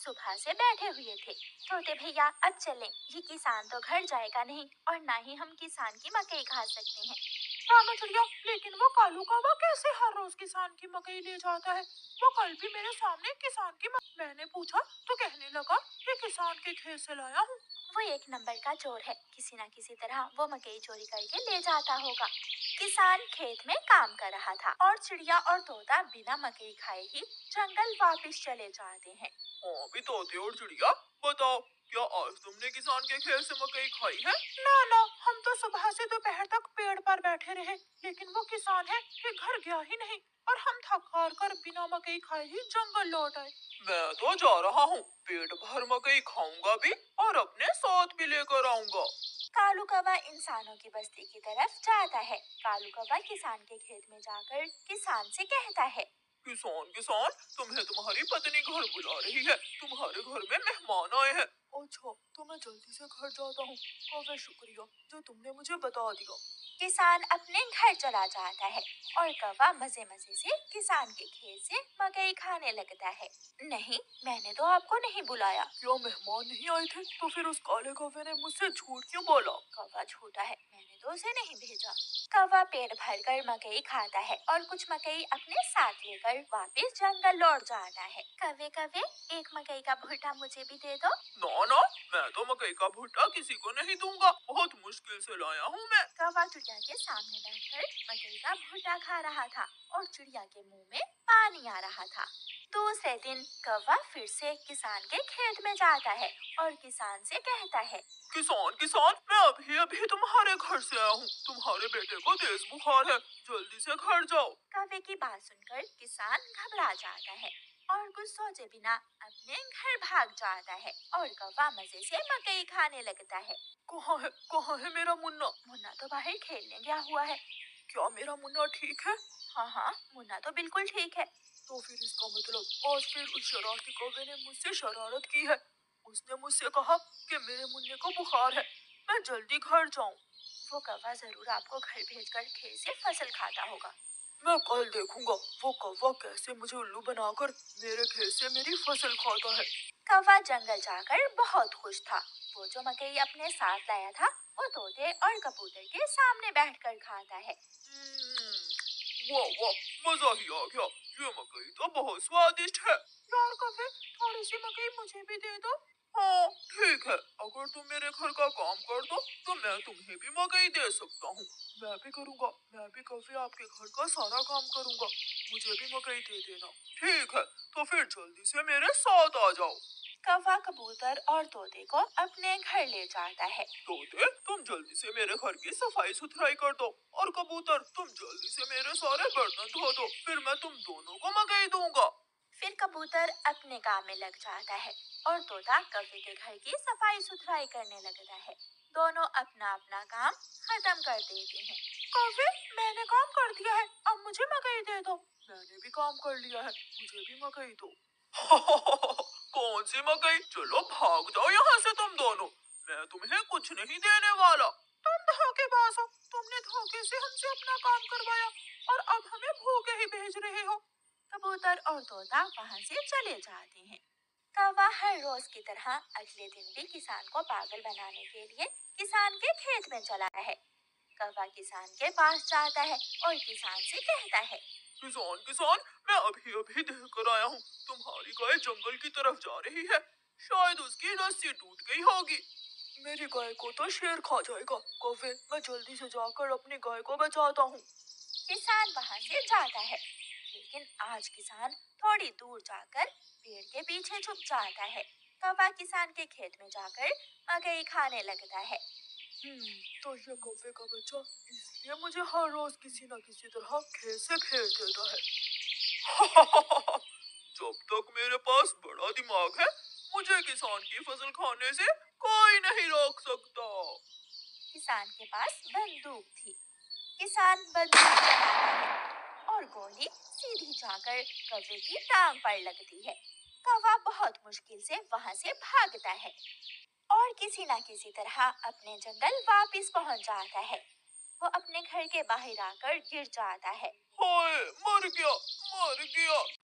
सुबह से बैठे हुए थे। तोते भैया अब चलें, ये किसान तो घर जाएगा नहीं और ना ही हम किसान की मकई खा सकते हैं। रामा चिड़िया, लेकिन वो कालू कौवा कैसे हर रोज किसान की मकई ले जाता है? वो कल भी मेरे सामने किसान की मैंने पूछा तो कहने लगा कि किसान के खेत से लाया हूँ। वो एक नंबर का चोर है, किसी न किसी तरह वो मकई चोरी करके ले जाता होगा। किसान खेत में काम कर रहा था और चिड़िया और तोता बिना मकई खाए ही जंगल वापस चले जाते हैं। हाँ भी तोते और चिड़िया, बताओ क्या आज तुमने किसान के खेत से मकई खाई है? ना ना, हम तो सुबह से दोपहर तक पेड़ पर बैठे रहे, लेकिन वो किसान है कि घर गया ही नहीं और हम थक हार कर बिना मकई खाए ही जंगल लौट आए। मैं तो जा रहा हूँ, पेट भर मकई खाऊंगा भी और अपने साथ भी लेकर आऊंगा। कालू कौवा इंसानों की बस्ती की तरफ जाता है। कालू कौवा किसान के खेत में जाकर किसान से कहता है, किसान किसान, तुम्हें तुम्हारी पत्नी घर बुला रही है, तुम्हारे घर में मेहमान आए हैं। अच्छा, तो मैं जल्दी से घर जाता हूँ। काफी शुक्रिया जो तुमने मुझे बता दिया। किसान अपने घर चला जाता है और कौवा मजे मजे से किसान के खेत से मकई खाने लगता है। नहीं, मैंने तो आपको नहीं बुलाया। क्या मेहमान नहीं आए थे? तो फिर उस काले कौवे ने मुझसे झूठ क्यों बोला? कौवा झूठा है, मैंने तो उसे नहीं भेजा। कौवा पेट भरकर मकई खाता है और कुछ मकई अपने साथ लेकर वापस जंगल लौट जाता है। कौवे कौवे, एक मकई का भुट्टा मुझे भी दे दो। ना ना, मैं तो मकई का भुट्टा किसी को नहीं दूंगा, बहुत मुश्किल से लाया हूँ मैं। कौवा चिड़िया के सामने बैठकर मकई का भुट्टा खा रहा था और चिड़िया के मुंह में पानी आ रहा था। दूसरे दिन कौवा फिर से किसान के खेत में जाता है और किसान से कहता है, किसान किसान, मैं अभी अभी तुम्हारे घर से आया हूँ, तुम्हारे बेटे को तेज बुखार है, जल्दी से घर जाओ। कौवे की बात सुनकर किसान घबरा जाता है और कुछ सोचे बिना अपने घर भाग जाता है और कौवा मजे से मकई खाने लगता है। कहाँ है मेरा मुन्ना? मुन्ना तो बाहर खेलने गया हुआ है। क्या मेरा मुन्ना ठीक है? हाँ हाँ, मुन्ना तो बिल्कुल ठीक है। तो फिर इसका मतलब आज फिर उस शरारती कौवे ने मुझसे शरारत की है। उसने मुझसे कहा कि मेरे मुन्ने को बुखार है, मैं जल्दी घर जाऊं। वो कौवा जरूर आपको घर भेजकर खेत से फसल खाता होगा। मैं कल देखूंगा वो कौवा कैसे मुझे उल्लू बनाकर मेरे खेत से मेरी फसल खाता है। कौवा जंगल जाकर बहुत खुश था। वो जो मकई अपने साथ लाया था वो तोते और कबूतर के सामने बैठकर खाता है। वाह वाह, मजा ही आ गया, ये मकई तो बहुत स्वादिष्ट है। यार कौवे, थोड़ी सी मकई मुझे भी दे दो। हाँ ठीक है, अगर तुम मेरे घर का काम कर दो तो मैं तुम्हें भी मकई दे सकता हूँ। मैं भी करूँगा, मैं भी कौवे आपके घर का सारा काम करूँगा, मुझे भी मकई दे देना। ठीक है, तो फिर जल्दी से मेरे साथ आ जाओ। कौवा कबूतर और तोते को अपने घर ले जाता है। तोते, तुम जल्दी से मेरे घर की सफाई सुथराई कर दो और कबूतर तुम जल्दी से मेरे सारे बर्तन धो दो, फिर मैं तुम दोनों को मकई दूंगा। फिर कबूतर अपने काम में लग जाता है और तोता कौवे के घर की सफाई सुथराई करने लगता है। दोनों अपना अपना काम खत्म कर देते हैं। कौवे, मैंने काम कर दिया है, अब मुझे मकई दे दो। मैंने भी काम कर लिया है, मुझे भी मकई दो। कौन सी मकई? चलो भाग जाओ यहाँ से तुम दोनों, मैं तुम्हें कुछ नहीं देने वाला। तुम धोखेबाज हो, तुमने धोखे से हमसे अपना काम करवाया और अब हमें भूखे ही भेज रहे हो। कबूतर और तोता वहाँ से चले जाते हैं। कौवा हर रोज की तरह अगले दिन भी किसान को पागल बनाने के लिए किसान के खेत में चला है। कौवा किसान के पास जाता है और किसान से कहता है, किसान किसान, मैं अभी अभी देख कर आया हूँ, तुम्हारी गाय जंगल की तरफ जा रही है, शायद उसकी रस्सी टूट गई होगी। मेरी गाय को तो शेर खा जाएगा। कौवे, मैं जल्दी से जाकर अपनी गाय को बचाता हूँ। किसान वहाँ से जाता है, लेकिन आज किसान थोड़ी दूर जाकर पेड़ के पीछे छुप जाता है। कौवा किसान के खेत में जाकर मकई खाने लगता है। तो ये कौवे का बच्चा इसलिए मुझे हर रोज किसी न किसी तरह खेत से भेज देता है। जब तक मेरे पास बड़ा दिमाग है, मुझे किसान की फसल खाने से कोई नहीं रोक सकता। किसान के पास बंदूक थी। किसान बंदूक चलाता है और गोली सीधी जाकर कौवे की टांग पर लगती है। कौवा बहुत मुश्किल से वहाँ से भागता है और किसी न किसी तरह अपने जंगल वापस पहुँच जाता है। वो अपने घर के बाहर आकर गिर जाता है। हाय, मर गया, मर गया।